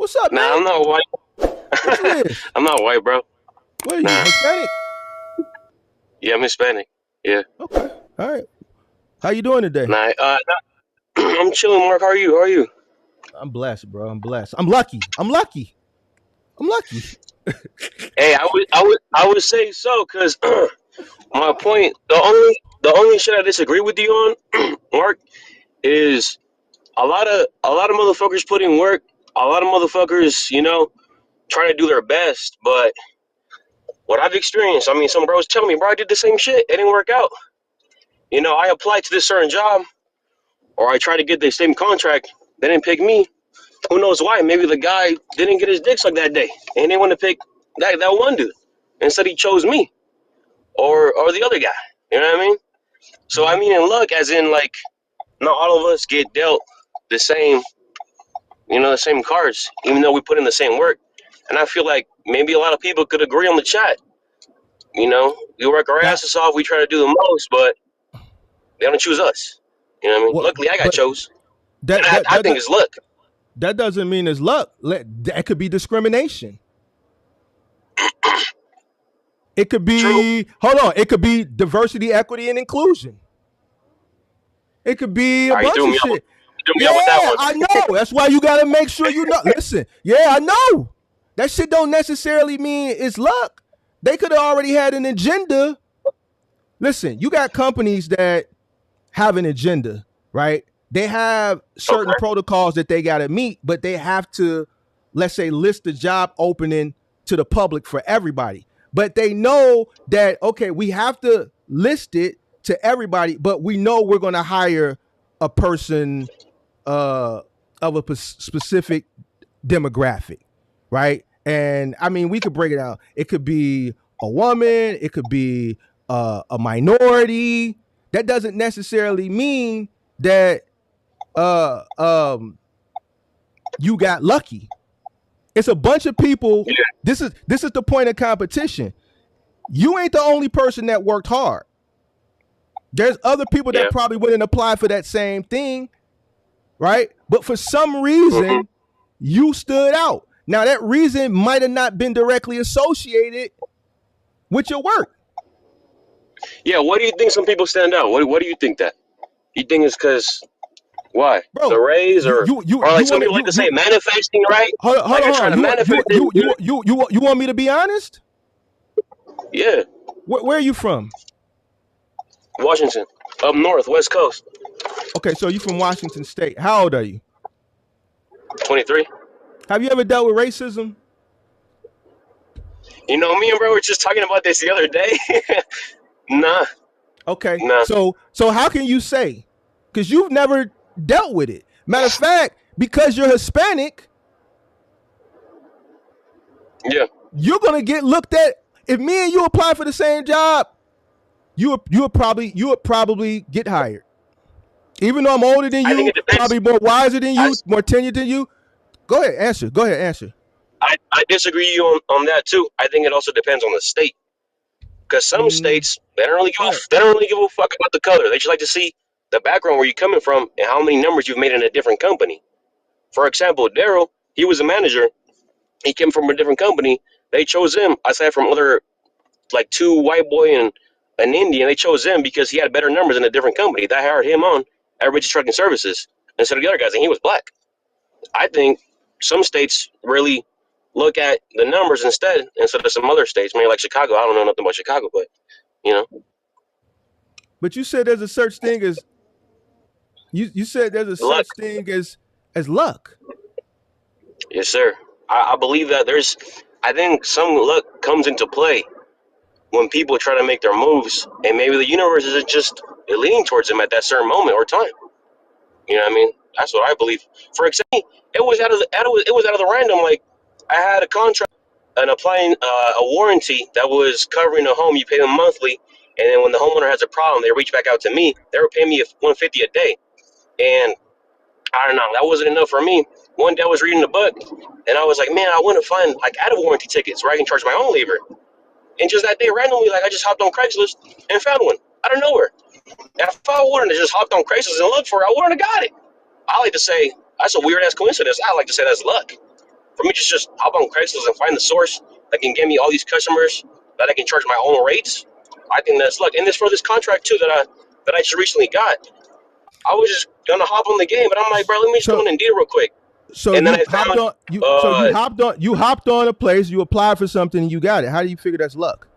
What's up, Nah, man? I'm not white. What you is? I'm not white, bro. What are you, Nah. Hispanic? Yeah, I'm Hispanic. Yeah. Okay. All right. How you doing today? Nah. I'm chilling, Mark. How are you? How are you? I'm blessed, bro. I'm blessed. I'm lucky. I'm lucky. I'm lucky. Hey, I would say so, cause my point, the only shit I disagree with you on, Mark, is a lot of motherfuckers put in work. A lot of motherfuckers, trying to do their best. But what I've experienced, I mean, some bros tell me, bro, I did the same shit. It didn't work out. I applied to this certain job, or I tried to get the same contract. They didn't pick me. Who knows why? Maybe the guy didn't get his dick sucked that day, and they want to pick that one dude. Instead, he chose me or the other guy. You know what I mean? So I Mhm. mean, in luck, as in like, not all of us get dealt the same, the same cards, even though we put in the same work. And I feel like maybe a lot of people could agree on the chat. We work our That asses off. We try to do the most, but they don't choose us. You know what I mean? what? Luckily, I got But chose. And that I, that I that think that, it's luck. that doesn't mean it's luck. That could be discrimination. It could True. be hold on. It could be diversity, equity, and inclusion. It could be a All right, you bunch threw of me off. shit. You threw me Yeah, off with that one. I know. That's why you gotta make sure you know. Listen, yeah, I know. That shit don't necessarily mean it's luck. They could have already had an agenda. Listen, you got companies that have an agenda, right? They have certain Okay. protocols that they gotta meet, but they have to, let's say, list the job opening to the public for everybody. But they know that okay, we have to list it to everybody, but we know we're gonna hire a person uh, of a specific demographic, right? And I mean, we could break it down. It could be a woman, it could be a minority. That doesn't necessarily mean that uh, um, you got lucky. It's a bunch of people. Yeah. This is the point of competition. You ain't the only person that worked hard. There's other people Yeah. that probably wouldn't apply for that same thing, right? But for some Hmm. reason, you stood out. Now that reason might have not been directly associated with your work, Yeah. What do you think? Some people stand out. What do you think that? You think it's because why the bro. raise You or you you or like you some want to people like to say you manifesting, right? hold on, hold Like on, they're hold trying on. to manifest it. You want me to be honest? Yeah. Where are you from? Washington, up north, West Coast, Okay, so you from Washington State. How old are you? 23. Have you ever dealt with racism? Me and bro were just talking about this the other day. Nah, Okay, nah. so how can you say? Because you've never dealt with it. Matter of fact, because you're Hispanic, Yeah. you're gonna get looked at. If me and you apply for the same job, you would probably get hired. Even though I'm older than I think you, it depends. probably more wiser than I, you, more tenured than you. Go ahead, answer. Go ahead, answer. I disagree you on that too. I think it also depends on the state. Because some Mm, states they don't really all right. give a fuck about the color. They just like to see the background where you're coming from and how many numbers you've made in a different company. For example, Daryl, he was a manager. He came from a different company. They chose him aside from other like two white boy and an Indian. They chose him because he had better numbers in a different company. They hired him on at Rich's Trucking Services instead of the other guys, and he was black. I think some states really look at the numbers instead of some other states. Maybe like Chicago. I don't know nothing about Chicago, but you know, But you said there's a such thing as you said there's a luck. such thing as luck. Yes, sir. I believe that there's. I think some luck comes into play when people try to make their moves, and maybe the universe is just leaning towards them at that certain moment or time. You know what I mean? That's what I believe. For example, it was out of the random. Like I had a contract and applying a warranty that was covering a home. You pay them monthly, and then when the homeowner has a problem, they reach back out to me. They were paying me 150 a day, and I don't know. That wasn't enough for me. One day I was reading the book, and I was like, man, I want to find like out of warranty tickets where I can charge my own labor. And just that day, randomly, like I just hopped on Craigslist and found one out of nowhere. And if I wouldn't have just hopped on Craigslist and looked for it, I wouldn't have got it. I like to say that's a weird ass coincidence. I like to say that's luck. for me to just hop on Craigslist and find the source that can get me all these customers that I can charge my own rates. I think that's luck. And this for this contract too that I just recently got. I was just gonna hop on the game, but I'm like, bro, let me just go So in and deal real quick. so And then you I hopped found, on uh, you hopped on a place, you applied for something and you got it. How do you figure that's luck?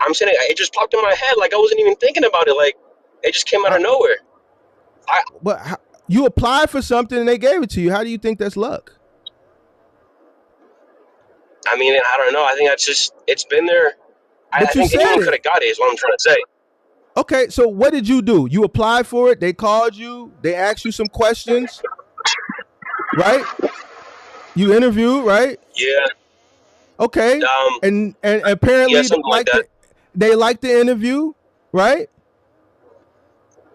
I'm saying it just popped in my head, like I wasn't even thinking about it, like it just came out I, of nowhere. I but you applied for something and they gave it to you. How do you think that's luck? I mean, I don't know. I think that's just it's been there. I But you think said anyone could it. have got it. Is what I'm trying to say. Okay, so what did you do? You applied for it. They called you. They asked you some questions, right? You interviewed, right? Yeah. Okay, Um. and Yeah. apparently Something like that. they liked the interview, right?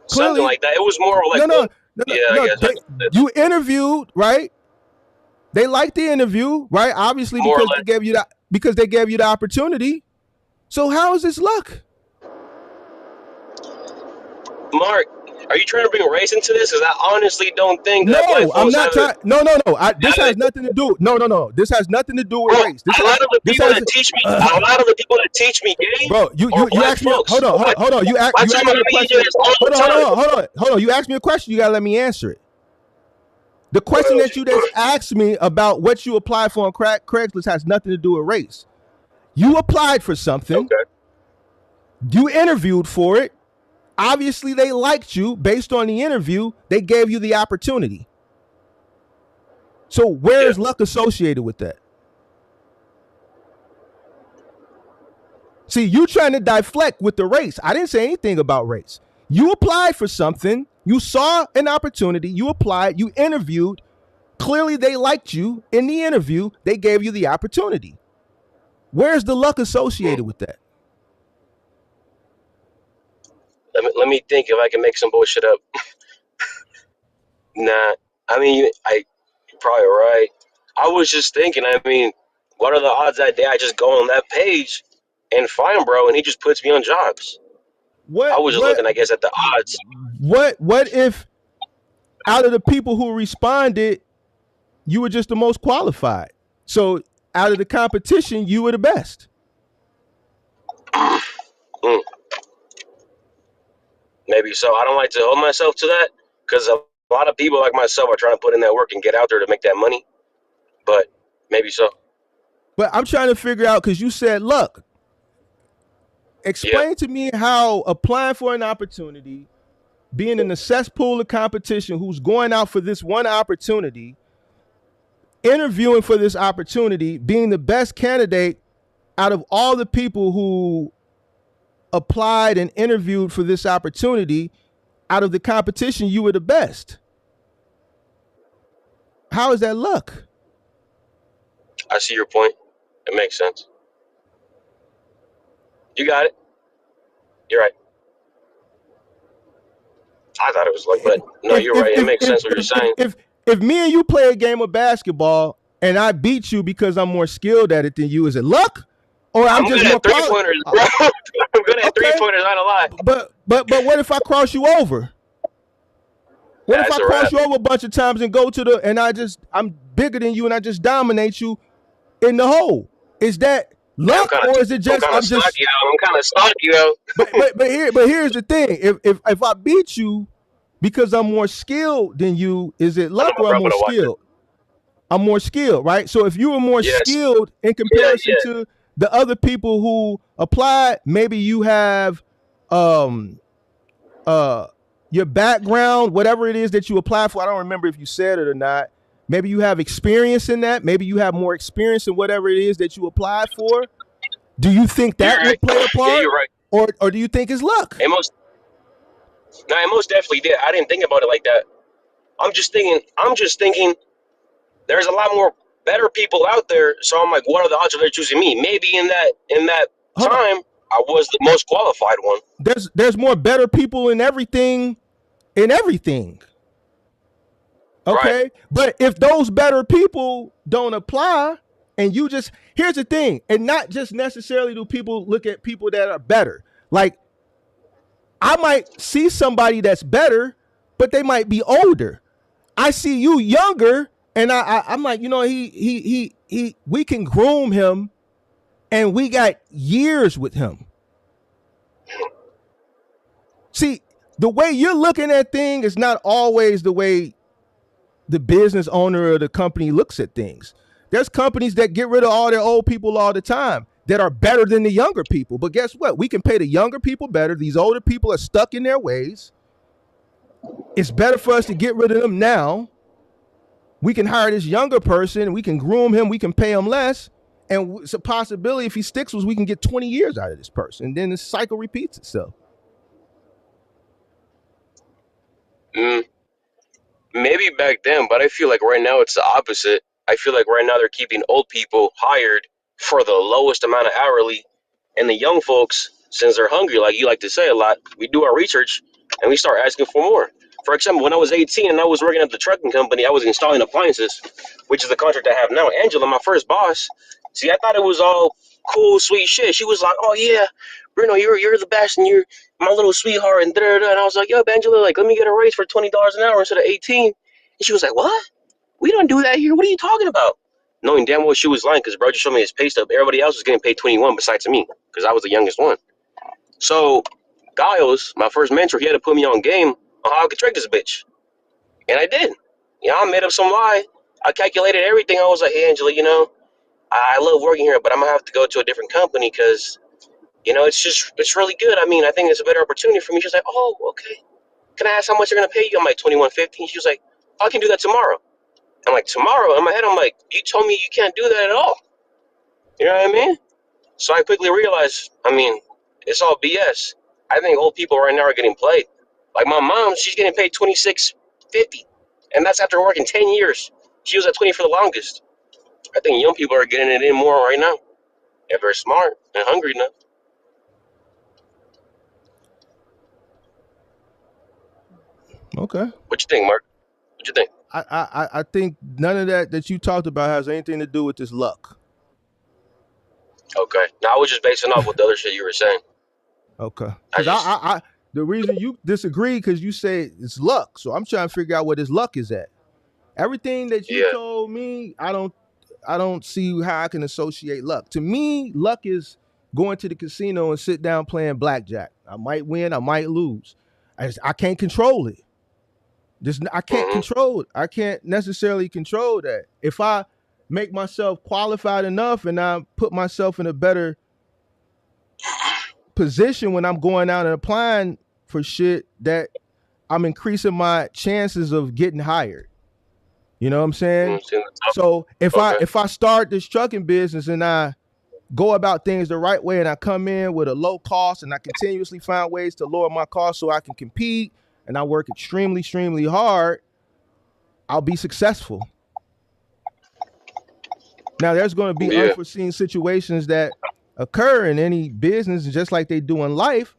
Something Clearly, like that. It was more like no, no, one. no, no, Yeah. I no. guess that's You interviewed, right? They liked the interview, right? Obviously, more or because less. they gave you the opportunity. So how is this luck? Mark, are you trying to bring race into this? Because I honestly don't think that black No, I'm folks not have it. trying. No, no, no. This Have has it. nothing to do. No, no, no. This has nothing to do with Bro, race. a lot of the This people has, that teach me, a lot of the people that teach me game bro. are You black asked me. folks. Hold on. Blacks You in asked me a Miami do question. this all the time. Hold on. You asked me a question. You gotta let me answer it. The question Bro, that you just asked me about what you applied for on Craigslist has nothing to do with race. You applied for something. okay. You interviewed for it. Obviously, they liked you based on the interview. They gave you the opportunity. So where Yeah. is luck associated with that? See, you trying to deflect with the race. I didn't say anything about race. You applied for something. You saw an opportunity. You applied. You interviewed. Clearly, they liked you in the interview. They gave you the opportunity. Where's the luck associated with that? Let me think if I can make some bullshit up. Nah. I mean, you're probably right. I was just thinking, I mean, what are the odds that day I just go on that page and find bro and he just puts me on jobs? I What was just what looking, I guess, at the odds. what if out of the people who responded, you were just the most qualified? So out of the competition, you were the best. Mm, maybe so. I don't like to hold myself to that because a lot of people like myself are trying to put in that work and get out there to make that money. But maybe so. But I'm trying to figure out because you said luck. Yeah. Explain to me how applying for an opportunity, being in the cesspool of competition, who's going out for this one opportunity, interviewing for this opportunity, being the best candidate out of all the people who applied and interviewed for this opportunity, out of the competition, you were the best. How is that luck? I see your point. It makes sense. You got it. You're right. I thought it was luck, but no, If you're if right. It if makes if sense what you're if if saying. if, if me and you play a game of basketball and I beat you because I'm more skilled at it than you, is it luck? Or I'm I'm just good more at three qualified? pointers, bro. I'm good at three Okay, pointers, not a lie. but what if I cross you over? What if I That's a cross wrap. you over a bunch of times and go to the and I'm bigger than you and I just dominate you in the hole? Is that Yeah, luck or is it I'm just kind of I'm just stocky though. I'm kind of stocky though. but here's the thing. If I beat you because I'm more skilled than you, is it I know luck my or I'm more brother watch it. skilled? I'm more skilled, right? So if you were more Yes. skilled in Yeah. comparison Yeah. to the other people who applied, maybe you have um uh your background, whatever it is that you apply for. I don't remember if you said it or not. Maybe you have experience in that. Maybe you have more experience in whatever it is that you applied for. Do you think You're that right. would play a Yeah, part, you're right. or do you think it's luck? It most, no, it most definitely did. I didn't think about it like that. I'm just thinking. There's a lot more better people out there. So I'm like, what are the odds of they're choosing me? Maybe in that Hold on. time, I was the most qualified one. There's more better people in everything. In everything. Right. Okay. But if those better people don't apply, and you just, here's the thing, and not just necessarily do people look at people that are better. Like, I might see somebody that's better, but they might be older. I see you younger, and I'm like, we can groom him, and we got years with him. See, the way you're looking at things is not always the way the business owner or the company looks at things. There's companies that get rid of all their old people all the time that are better than the younger people. But guess what? We can pay the younger people better. These older people are stuck in their ways. It's better for us to get rid of them now. We can hire this younger person. We can groom him. We can pay him less. And it's a possibility if he sticks with us, we can get 20 years out of this person. And then the cycle repeats itself. Maybe back then, but I feel like right now it's the opposite. I feel like right now they're keeping old people hired for the lowest amount of hourly, and the young folks, since they're hungry, like you like to say a lot, we do our research and we start asking for more. For example, when I was 18 and I was working at the trucking company, I was installing appliances, which is the contract I have now. Angela, my first boss, see, I thought it was all cool, sweet shit. She was like, "Oh yeah, Bruno, you're the best, and you're my little sweetheart," and da da. And I was like, "Yo, Angela, like, let me get a raise for $20 an hour instead of 18." And she was like, "What? We don't do that here. What are you talking about?" Knowing damn well she was lying, because bro just showed me his pay stub. Everybody else was getting paid 21 besides me, because I was the youngest one. So Giles, my first mentor, he had to put me on game on how I could trick this bitch. And I did. I made up some lie. I calculated everything. I was like, "Hey, Angela, I love working here, but I'm going to have to go to a different company because, it's really good. I mean, I think it's a better opportunity for me." She was like, "Oh, okay. Can I ask how much they're going to pay you?" I'm like, 21.50. She was like, "I can do that tomorrow." I'm like, "Tomorrow?" In my head, I'm like, "You told me you can't do that at all." You know what I mean? So I quickly realized, it's all BS. I think old people right now are getting played. Like my mom, she's getting paid 26.50, and that's after working 10 years. She was at 20 for the longest. I think young people are getting it in more right now if they're smart and hungry enough. Okay. What you think, Mark? What you think? I think none of that you talked about has anything to do with this luck. Okay. Now I was just basing off what the other shit you were saying. Okay. I Because just the reason you disagree because you say it's luck. So I'm trying to figure out where this luck is at. Everything that you yeah. told me, I don't see how I can associate luck. To me, luck is going to the casino and sit down playing blackjack. I might win, I might lose. I can't control it. I can't Mhm. control it. I can't necessarily control that. If I make myself qualified enough and I put myself in a better position when I'm going out and applying for shit, that I'm increasing my chances of getting hired. You know what I'm saying? Seeing the top. So if I Okay. if I start this trucking business and I go about things the right way and I come in with a low cost and I continuously find ways to lower my cost so I can compete and I work extremely, extremely hard, I'll be successful. Now there's going to be Yeah. unforeseen situations that occur in any business just like they do in life,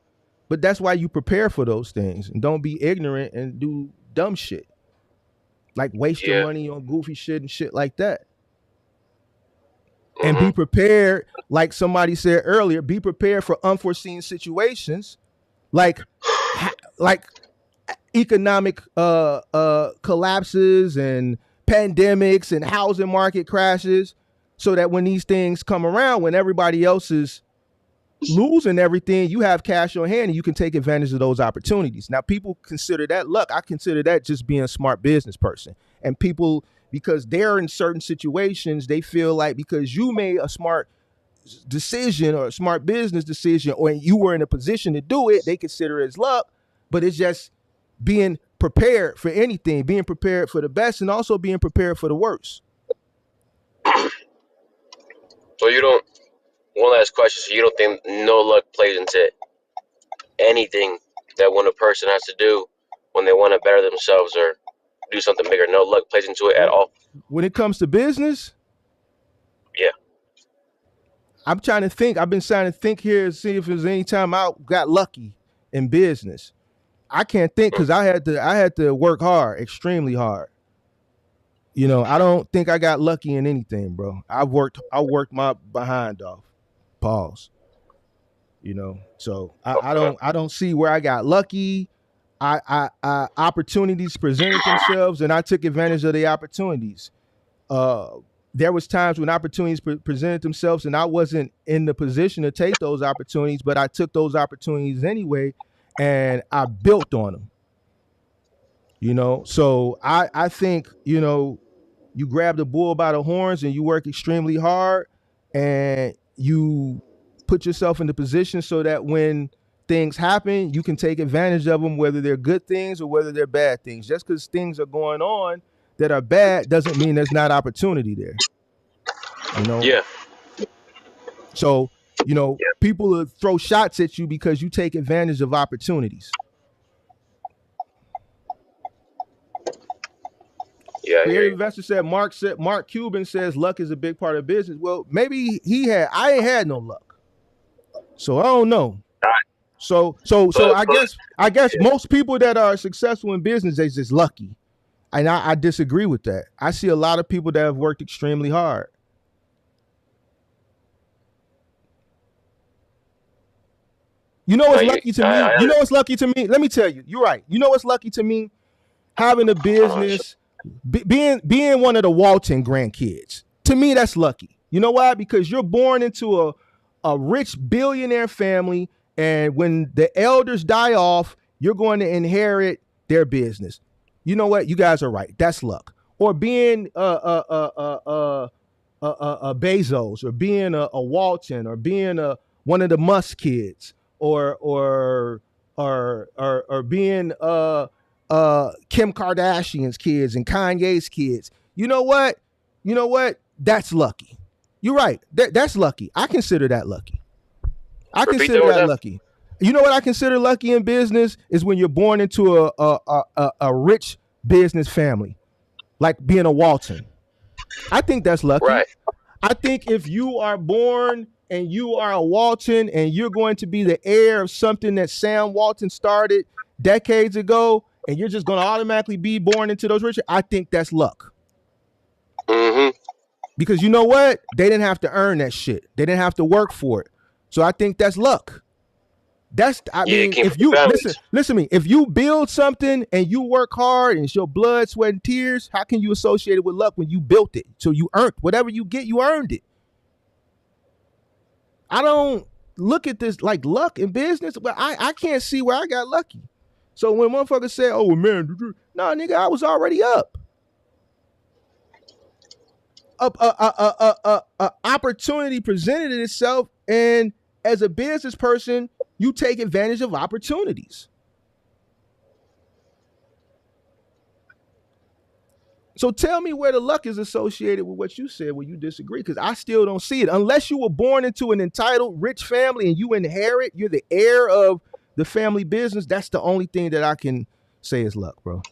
but that's why you prepare for those things and don't be ignorant and do dumb shit. Like waste your Yeah. money on goofy shit and shit like that. And be Mhm. prepared, like somebody said earlier, be prepared for unforeseen situations like like economic collapses and pandemics and housing market crashes, so that when these things come around, when everybody else is losing everything, you have cash on hand and you can take advantage of those opportunities. Now, people consider that luck. I consider that just being a smart business person. And people, because they're in certain situations, they feel like because you made a smart decision or a smart business decision, or you were in a position to do it, they consider it as luck. But it's just being prepared for anything, being prepared for the best and also being prepared for the worst. So you don't. One last question. So you don't think no luck plays into anything that when a person has to do when they want to better themselves or do something bigger? No luck plays into it at When all. when it comes to business, Yeah. I'm trying to think. I've been trying to think here and see if there's any time I got lucky in business. I can't think Mm. because I had to work hard, extremely hard. I don't think I got lucky in anything, bro. I worked my behind off. Pause. So I Okay. don't I don't see where I got lucky. opportunities presented themselves, and I took advantage of the opportunities. Uh, there was times when opportunities presented themselves, and I wasn't in the position to take those opportunities, but I took those opportunities anyway, and I built on them. So I think you grab the bull by the horns and you work extremely hard, and you put yourself in the position so that when things happen, you can take advantage of them, whether they're good things or whether they're bad things. Just because things are going on that are bad doesn't mean there's not opportunity there. you know Yeah. so Yeah. people will throw shots at you because you take advantage of opportunities. Yeah. I hear Creative you. investor said Mark Cuban says luck is a big part of business. Well, maybe I ain't had no luck, so I don't know. All right. So I guess Yeah. most people that are successful in business, they just lucky. And I disagree with that. I see a lot of people that have worked extremely hard. You know No, what's lucky to me? I You know what's lucky to me? Let me tell you. You're right. You know what's lucky to me? Having a understand. business, being one of the Walton grandkids. To me, that's lucky. You know why? Because you're born into a rich billionaire family, and when the elders die off, you're going to inherit their business. You know what? You guys are right. That's luck. Or being a Bezos, or being a Walton, or being one of the Musk kids, or being Kim Kardashian's kids and Kanye's kids. You know what? That's lucky. You're right. That's lucky. I consider that lucky. I Repeat that consider one more that time. lucky. You know what I consider lucky in business is when you're born into a rich business family, like being a Walton. I think that's lucky. Right. I think if you are born and you are a Walton and you're going to be the heir of something that Sam Walton started decades ago, and you're just going to automatically be born into those riches, I think that's luck. Mm-hmm. Because you know what? They didn't have to earn that shit. They didn't have to work for it. So I think that's luck. I Yeah, it mean, came if from the you listen, families. listen to me. If you build something and you work hard and it's your blood, sweat, and tears, how can you associate it with luck when you built it? So you earned whatever you get, you earned it. I don't look at this like luck in business, but I can't see where I got lucky. So when motherfuckers say, "Oh man," no, nigga, I was already up. Opportunity presented itself, and as a business person, you take advantage of opportunities. So tell me where the luck is associated with what you said when you disagree, because I still don't see it. Unless you were born into an entitled rich family and you inherit, you're the heir of the family business. That's the only thing that I can say is luck, bro.